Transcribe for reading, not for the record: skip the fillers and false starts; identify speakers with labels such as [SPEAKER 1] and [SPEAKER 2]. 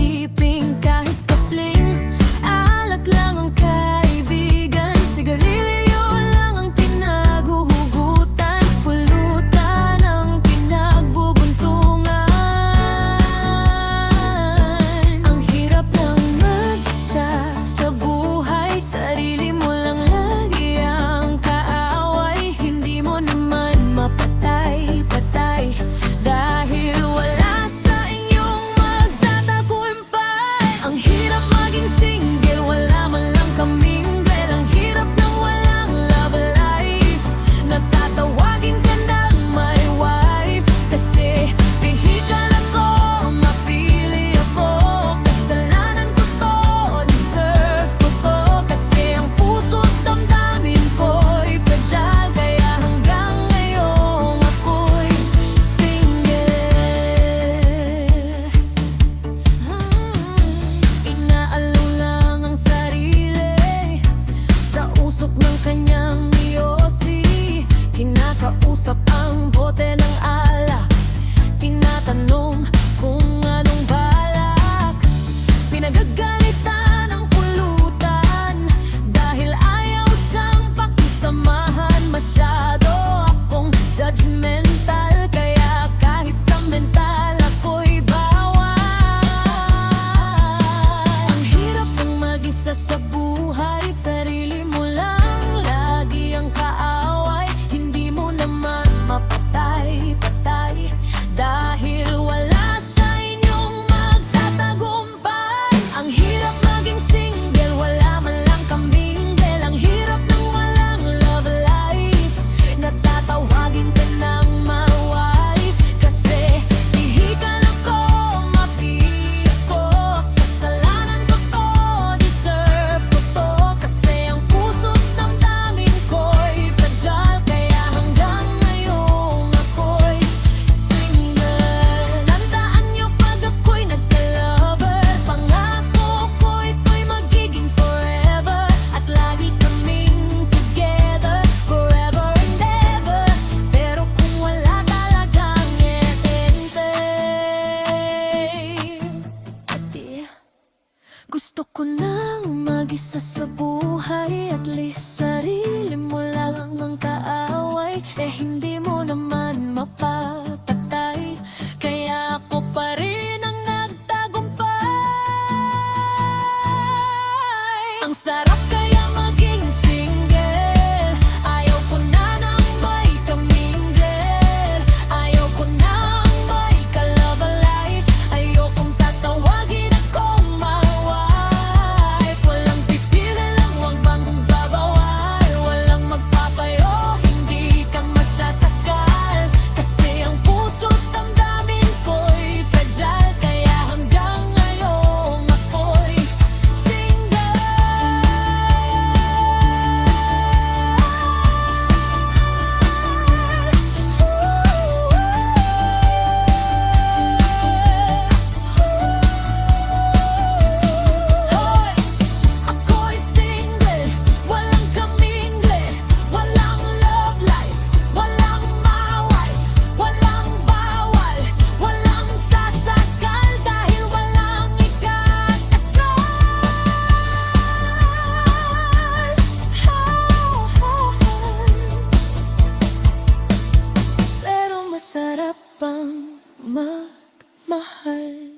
[SPEAKER 1] isipin kahit kapling. Alak lang ang kaibigan, sigarilyo lang ang pinaghuhugutan, pulutan ang pinagbubuntungan. Ang hirap ng mag-isa sa buhay, sarili mo lang lagi ang kaaway. Hindi mo naman mapatay-patay dahil wala sa inyong magtatagumpay. Ang hirap maging single, wala man lang kamingle. Ang hirap ng walang love life, natatawagin ka ng my wife. Kasi pihikan ako, mapili ako, kasalanan ko to, deserve ko to. Kasi ang puso't damdamin ko'y fragile, kaya hanggang ngayong ako'y inaalok lang ang sarili sa usok ng kanyang yosi. Kinakausap ang bote ng alak, tinatanong kung anong balak. Pinagagalitan ang pulutan dahil ayaw siyang pakisamahan. Masyado akong judgmental, kaya kahit sa mental ako'y bawal. Ang hirap ng mag-isa sa buhay, sarili mo lang lagi ang kaaway. Hindi mo naman mapatay-patay dahil wala sa inyong magtatagumpay. Ang hirap maging single, wala man lang kamingle. Ang hirap ng walang love life, natatawagin ka ng my wife. Kasi pihikan ako, mapili ako, kasalanan ko to, deserve ko to. Kasi ang puso't damdamin ko'y fragile, kaya hanggang ngayong ako'y single. Tandaan niyo pag ako'y nagka-lover, pangako ko ito'y magiging forever. At lagi kaming together, forever and ever. Pero kung wala talagang gusto ko nang mag-isa sa buhay. At least sarili mo lang ang kaaway. Hindi mo naman mapapatay, kaya ako pa rin ang nagtagumpay. Ang sarap kaya maging single, ayaw ko na nang may kamingle. Ayaw ko nang may ka-love life, ayokong tatawagin akong my wife. Walang pipili lang, huwag bang kung babawal. Walang magpapayo, hindi ka masasakal. Kasi ang puso't damdamin ko'y fragile, kaya hanggang ngayong ako'y single. Hoy! Ako'y single, walang kamingle, walang love life, walang my wife, walang bawal, walang sasakal dahil walang ikakasal. Pero masarap ang magmahal.